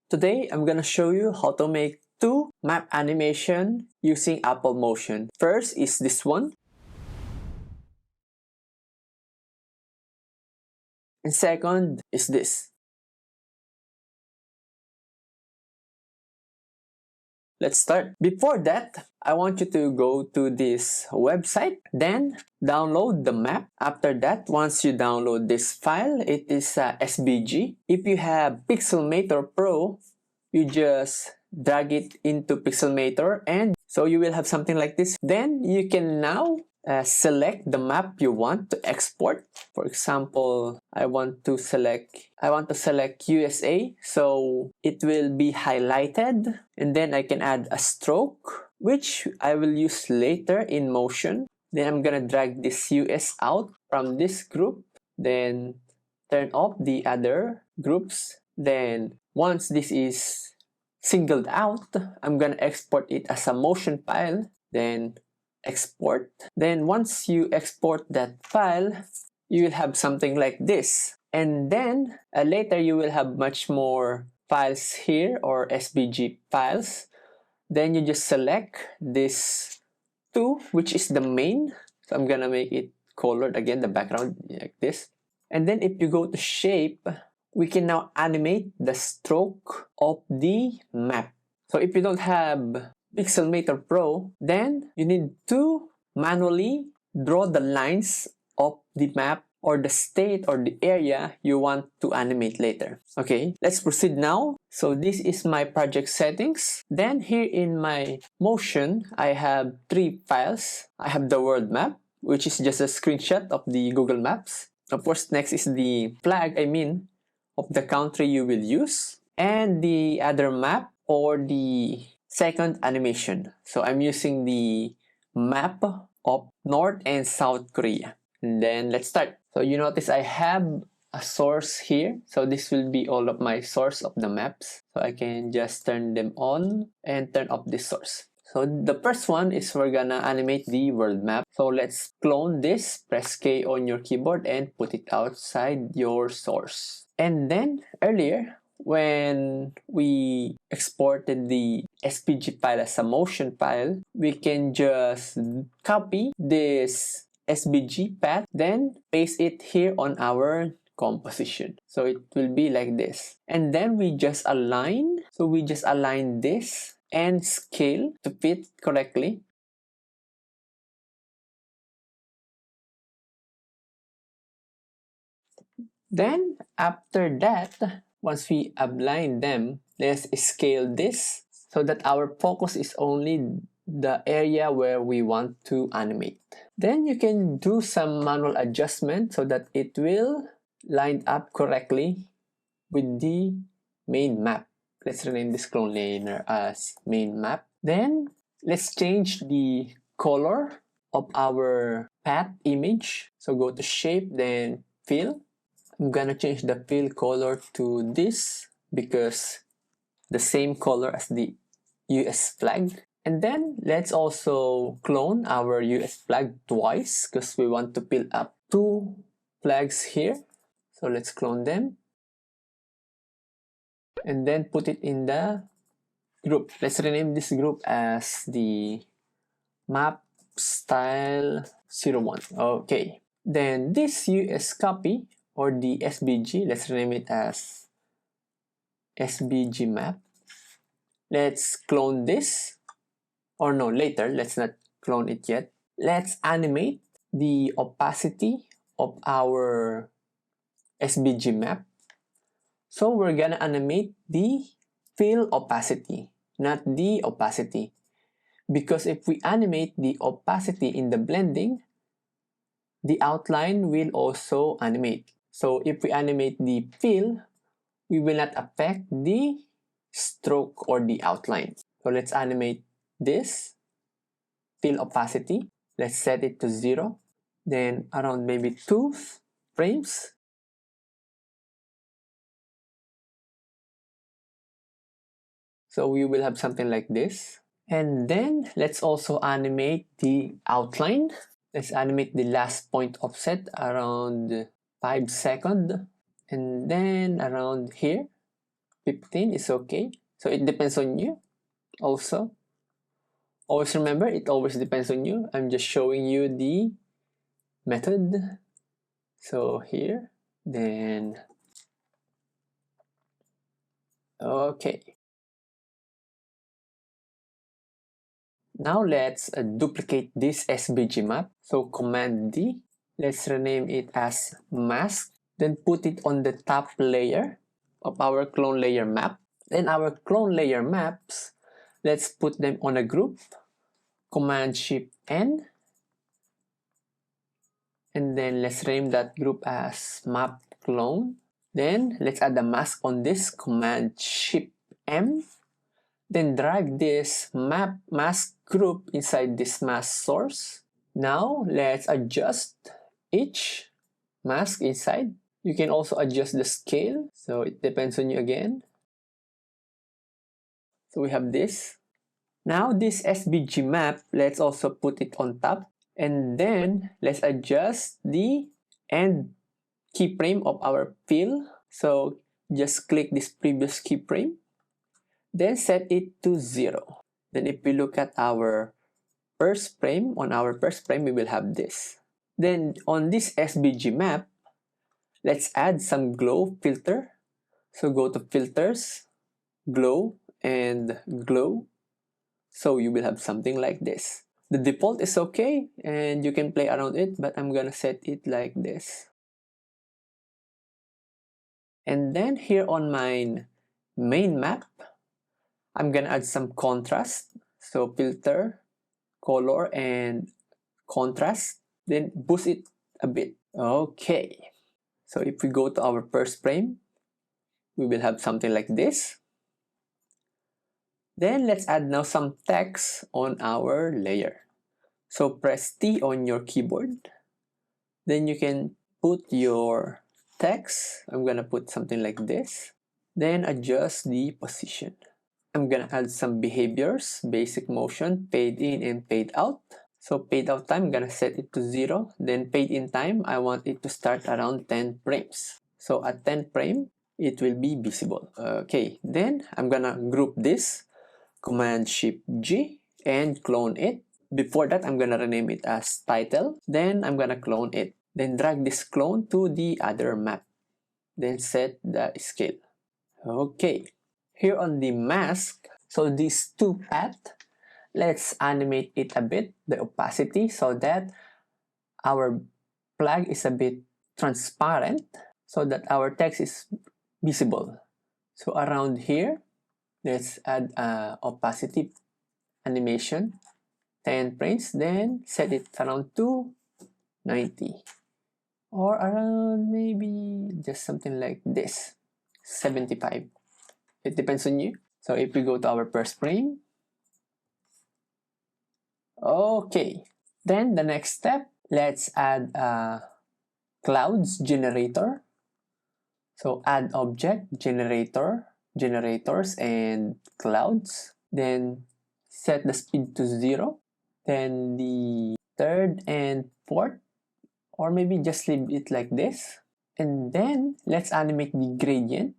Today, I'm gonna show you how to make two map animation using Apple Motion. First is this one. And second is this. Let's start. Before that, I want you to go to this website, then download the map. After that, once you download this file, it is SVG. If you have Pixelmator Pro, you just drag it into Pixelmator, and so you will have something like this. Then you can now select the map you want to export. For example, I want to select USA, so it will be highlighted, and then I can add a stroke, which I will use later in Motion. Then I'm gonna drag this US out from this group, then turn off the other groups. Then once this is singled out, I'm gonna export it as a motion file, then export. Then once you export that file, you will have something like this. And then later you will have much more files here, or SVG files. Then you just select this two, which is the main. So I'm gonna make it colored again, the background like this. And then if you go to shape, we can now animate the stroke of the map. So if you don't have Pixelmator Pro, then you need to manually draw the lines of the map or the state or the area you want to animate later. Okay, let's proceed now. So this is my project settings. Then here in my Motion, I have three files. I have the world map, which is just a screenshot of the Google Maps. Of course, next is the flag, of the country you will use, and the other map or the second animation. So I'm using the map of North and South Korea. And then let's start. So you notice I have a source here. So this will be all of my source of the maps. So I can just turn them on and turn off this source. So the first one is we're gonna animate the world map. So let's clone this, press K on your keyboard and put it outside your source. And then earlier, when we exported the SVG file as a motion file, we can just copy this SVG path, then paste it here on our composition. So it will be like this. And then we just align. So we just align this and scale to fit correctly. Then after that, once we align them, let's scale this so that our focus is only the area where we want to animate. Then you can do some manual adjustment so that it will line up correctly with the main map. Let's rename this clone layer as main map. Then let's change the color of our path image. So go to shape, then fill. I'm gonna change the fill color to this because the same color as the US flag. And then let's also clone our US flag twice because we want to fill up two flags here. So let's clone them and then put it in the group. Let's rename this group as the map style 01. Okay. Then this US copy or the SVG, let's rename it as SVG map. Let's clone this. Or no, later, let's not clone it yet. Let's animate the opacity of our SVG map. So we're gonna animate the fill opacity, not the opacity. Because if we animate the opacity in the blending, the outline will also animate. So if we animate the fill, we will not affect the stroke or the outline. So let's animate this fill opacity. Let's set it to 0. Then around maybe 2 frames. So we will have something like this. And then let's also animate the outline. Let's animate the last point offset around 5 seconds. And then around here, 15 is okay. So it depends on you also. Always remember, it always depends on you. I'm just showing you the method. So here, then, okay. Now let's duplicate this SVG map. So Command D, let's rename it as mask, then put it on the top layer of our clone layer map. Then our clone layer maps, let's put them on a group. Command Shift N, and then let's rename that group as map clone. Then let's add a mask on this. Command Shift M, then drag this mask group inside this mask source. Now let's adjust each mask inside. You can also adjust the scale, so it depends on you again. So we have this. Now this SVG map, let's also put it on top, and then let's adjust the end keyframe of our fill. So just click this previous keyframe, then set it to 0. Then if we look at our first frame, on our first frame, we will have this. Then on this SVG map, let's add some glow filter. So go to filters, glow, and glow. So you will have something like this. The default is okay, and you can play around it, but I'm gonna set it like this. And then here on my main map, I'm gonna add some contrast. So filter, color, and contrast. Then boost it a bit. Okay. So if we go to our first frame, we will have something like this. Then let's add now some text on our layer. So press T on your keyboard. Then you can put your text. I'm gonna put something like this. Then adjust the position. I'm gonna add some behaviors, basic motion, fade in and fade out. So fade out time, I'm gonna set it to 0. Then fade in time, I want it to start around 10 frames. So at 10 frame, it will be visible. Okay, then I'm gonna group this. Command Shift G and clone it. Before that, I'm gonna rename it as title. Then I'm gonna clone it. Then drag this clone to the other map. Then set the scale. Okay. Here on the mask, so these two paths, let's animate it a bit, the opacity, so that our flag is a bit transparent, so that our text is visible. So around here, let's add opacity animation, 10 frames, then set it around 290. Or around maybe just something like this, 75. It depends on you. So if we go to our first frame, okay. Then the next step, let's add a clouds generator. So add object, generator, generators, and clouds. Then set the speed to 0. Then the third and fourth, or maybe just leave it like this. And then let's animate the gradient.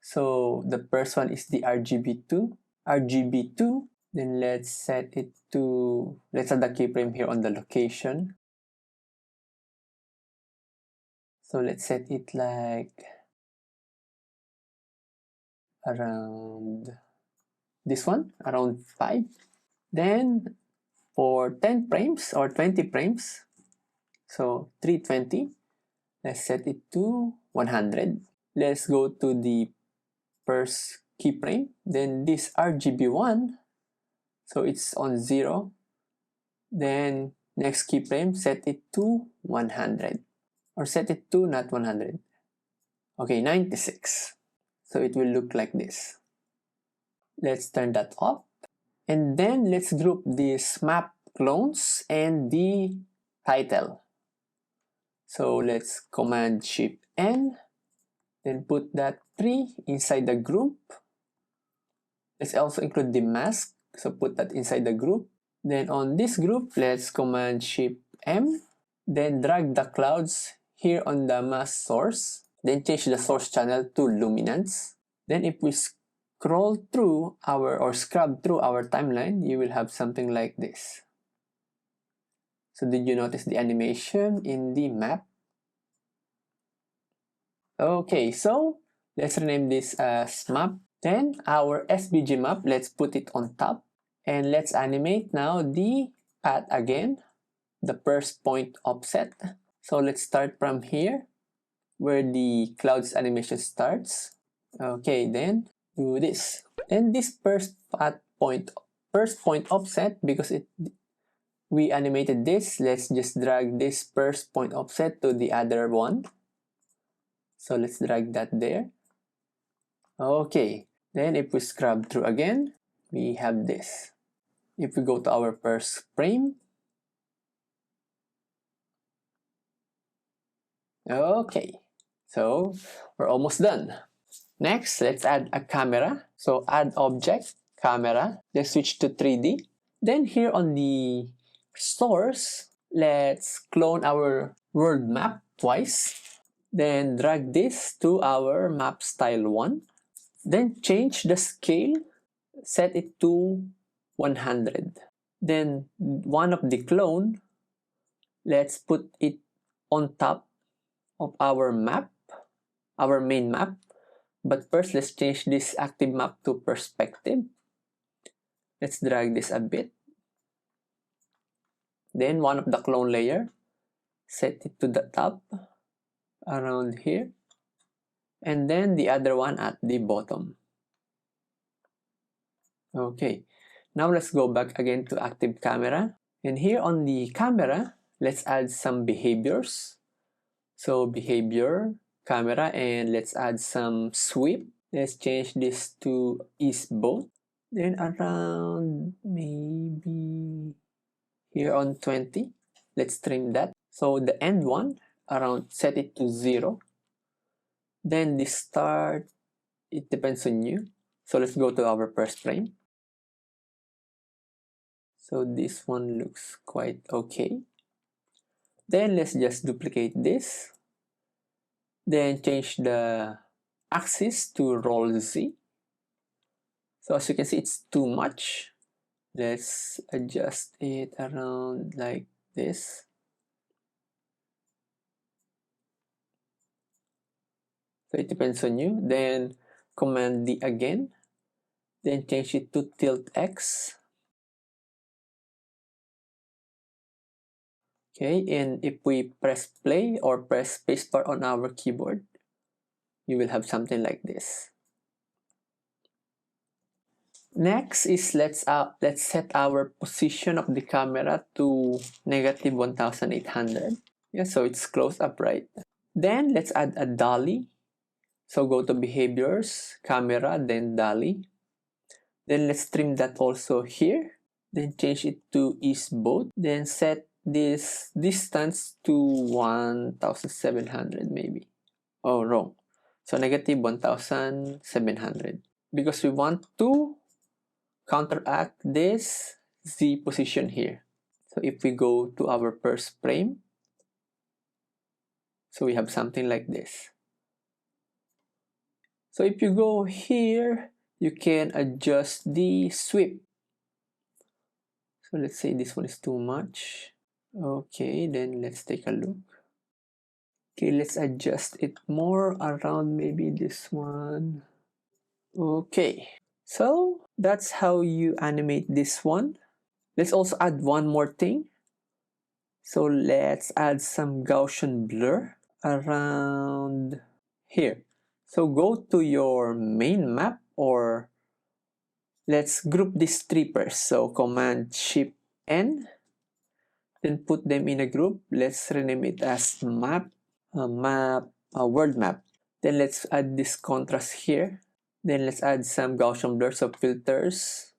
So the first one is the RGB2. RGB2. Then let's set it to, let's add the keyframe here on the location. So let's set it like around this one, around 5. Then for 10 frames or 20 frames, so 320, let's set it to 100. Let's go to the first keyframe. Then this RGB1, so it's on 0. Then next keyframe, set it to 100. Or set it to not 100. Okay, 96. So it will look like this. Let's turn that off. And then let's group these map clones and the title. So let's Command Shift N. Then put that 3 inside the group. Let's also include the mask. So put that inside the group. Then on this group, let's Command Shift M. Then drag the clouds here on the mask source. Then change the source channel to luminance. Then if we scroll through or scrub through our timeline, you will have something like this. So did you notice the animation in the map? Okay, so let's rename this as map. Then our SVG map, let's put it on top. And let's animate now the path again, the first point offset. So let's start from here, where the clouds animation starts. Okay, then do this. Then this first point offset, because we animated this, let's just drag this first point offset to the other one. So let's drag that there. Okay, then if we scrub through again, we have this. If we go to our first frame, okay, so we're almost done. Next, let's add a camera. So add object, camera, let's switch to 3D. Then here on the source, let's clone our world map twice. Then drag this to our map style 1. Then change the scale, set it to 100. Then one of the clone, let's put it on top of our map, our main map. But first, let's change this active map to perspective. Let's drag this a bit. Then one of the clone layer, set it to the top, around here. And then the other one at the bottom. Okay, now let's go back again to active camera. And here on the camera, let's add some behaviors. So behavior, camera, and let's add some sweep. Let's change this to is both. Then around maybe here on 20, let's trim that. So the end one, around, set it to 0. Then the start, it depends on you. So let's go to our first frame. So this one looks quite okay. Then let's just duplicate this. Then change the axis to roll Z. So as you can see, it's too much. Let's adjust it around like this. So it depends on you. Then Command D again. Then change it to tilt X. Okay, and if we press play or press spacebar on our keyboard, you will have something like this. Next is let's set our position of the camera to negative 1800. Yeah, so it's close up, right? Then let's add a dolly. So go to behaviors, camera, then dolly. Then let's trim that also here. Then change it to is both. Then set this distance to 1700 maybe. Oh, wrong. So negative 1700. Because we want to counteract this Z position here. So if we go to our first frame, so we have something like this. So if you go here, you can adjust the sweep. So let's say this one is too much. Okay, then let's take a look. Okay, let's adjust it more around maybe this one. Okay, so that's how you animate this one. Let's also add one more thing. So let's add some Gaussian blur around here. So go to your main map, or let's group these three first. So Command Shift N, then put them in a group. Let's rename it as map, world map. Then let's add this contrast here. Then let's add some Gaussian blur. So filters,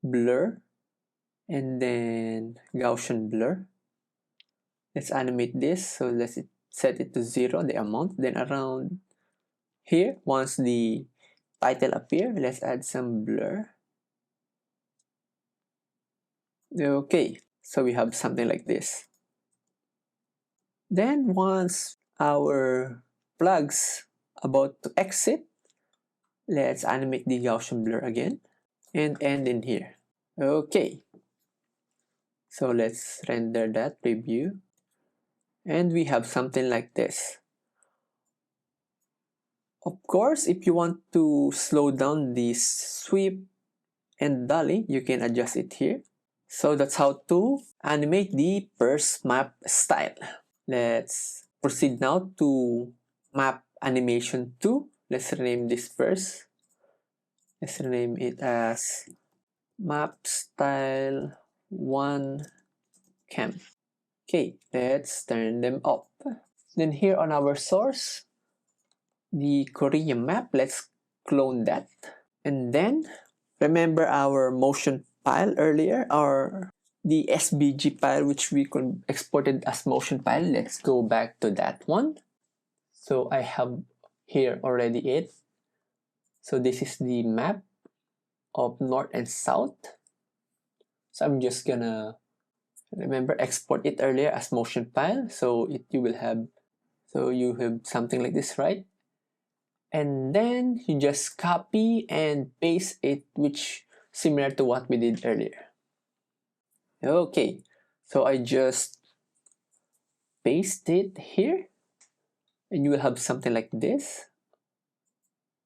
blur, and then Gaussian blur. Let's animate this. So let's set it to 0, the amount. Then around here, once the title appear, let's add some blur. Okay, so we have something like this. Then once our flags about to exit, Let's animate the Gaussian blur again and end in here. Okay, so let's render that preview, and we have something like this. Of course, if you want to slow down the sweep and dolly, you can adjust it here. So that's how to animate the purse map style. Let's proceed now to map animation 2. Let's rename this purse. Let's rename it as map style 1 cam. Okay, let's turn them up. Then here on our source, the Korean map, let's clone that. And then remember our motion file earlier, or the SVG file which we exported as motion file. Let's go back to that one. So I have here already it. So this is the map of north and south. So I'm just gonna remember export it earlier as motion file. So you have something like this, right? And then you just copy and paste it, which similar to what we did earlier. Okay, so I just paste it here, and you will have something like this.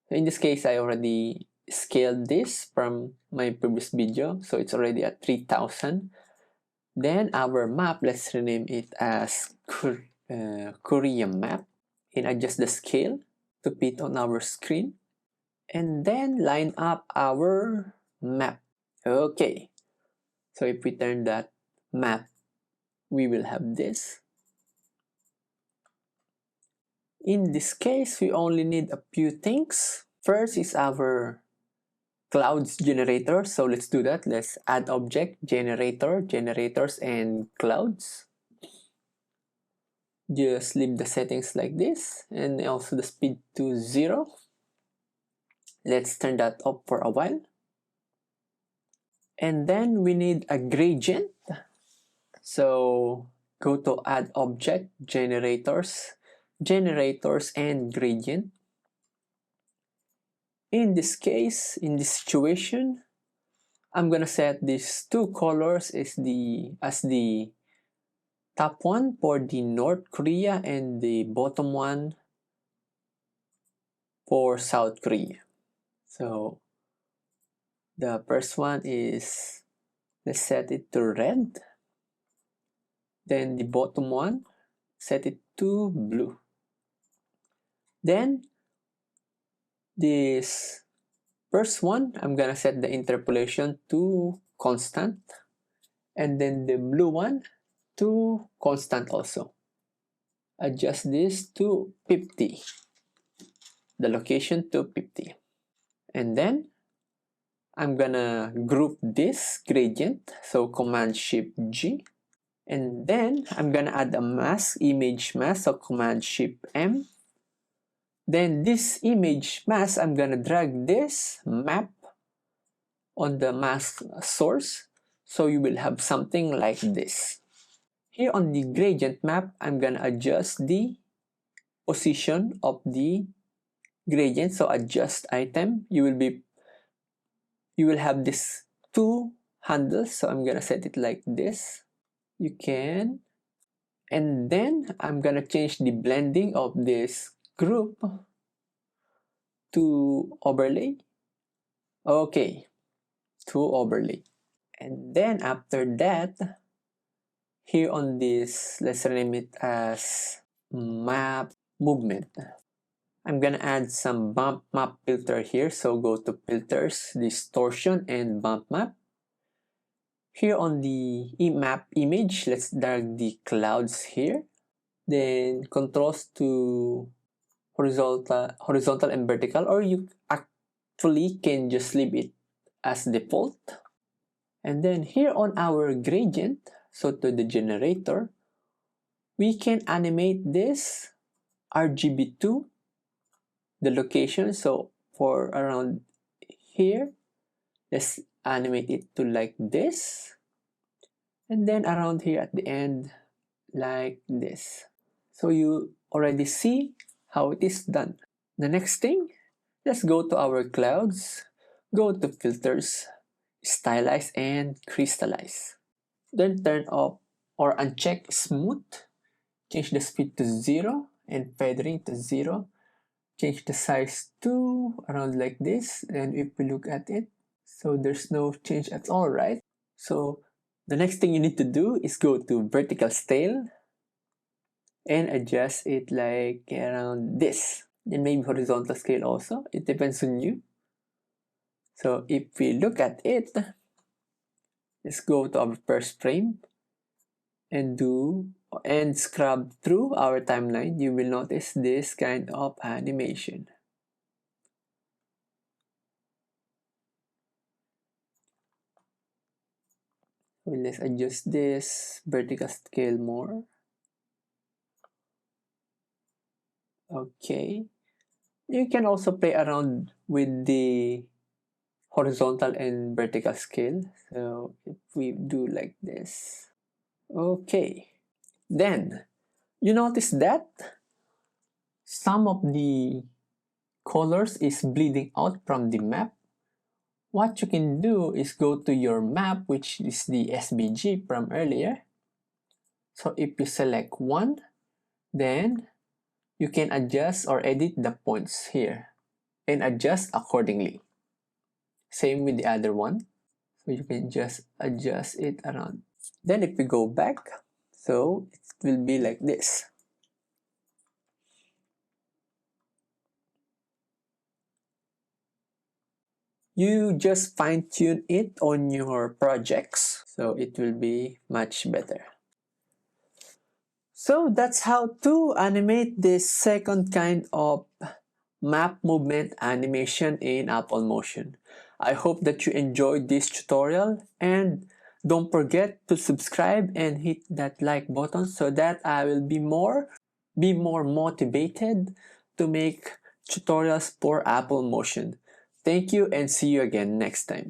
In this case, I already scaled this from my previous video, so it's already at 3000. Then our map, let's rename it as Korean map, and adjust the scale to fit on our screen, and then line up our map. Okay, so if we turn that map, we will have this. In this case, we only need a few things. First is our clouds generator. So let's do that. Let's add object, generator, generators, and clouds. Just leave the settings like this, and also the speed to 0. Let's turn that up for a while. And then we need a gradient. So go to add object, generators, and gradient. In this case, in this situation, I'm gonna set these two colors as the top one for the North Korea and the bottom one for South Korea. So the first one is, let's set it to red. Then the bottom one, set it to blue. Then this first one, I'm gonna set the interpolation to constant, and then the blue one to constant also. Adjust this to 50, the location to 50. And then I'm gonna group this gradient, so Command Shift G. And then I'm gonna add a mask, image mask, so Command Shift M. Then this image mask, I'm gonna drag this map on the mask source, so you will have something like this. Here on the gradient map, I'm gonna adjust the position of the gradient. So adjust item, you will have this two handles, so I'm gonna set it like this. You can, and then I'm gonna change the blending of this group to overlay. Okay, to overlay. And then after that, here on this, let's rename it as map movement. I'm gonna add some bump map filter here. So go to filters, distortion, and bump map. Here on the map image, let's drag the clouds here. Then controls to horizontal and vertical, or you actually can just leave it as default. And then here on our gradient, so to the generator, we can animate this RGB2, the location. So for around here, let's animate it to like this. And then around here at the end, like this. So you already see how it is done. The next thing Let's go to our clouds, go to filters, stylize and crystallize. Then turn off or uncheck smooth, change the speed to 0 and feathering to 0. Change the size to around like this, and if we look at it, so there's no change at all, right? So the next thing you need to do is go to vertical scale and adjust it like around this, and maybe horizontal scale also, it depends on you. So if we look at it, let's go to our first frame and scrub through our timeline. You will notice this kind of animation. So let's adjust this vertical scale more. Okay, you can also play around with the horizontal and vertical scale. So if we do like this, okay, then you notice that some of the colors is bleeding out from the map. What you can do is go to your map, which is the SVG from earlier. So if you select one, then you can adjust or edit the points here and adjust accordingly. Same with the other one. So you can just adjust it around. Then if we go back, so it will be like this. You just fine tune it on your projects, so it will be much better. So that's how to animate this second kind of map movement animation in Apple Motion. I hope that you enjoyed this tutorial, and don't forget to subscribe and hit that like button so that I will be more motivated to make tutorials for Apple Motion. Thank you and see you again next time.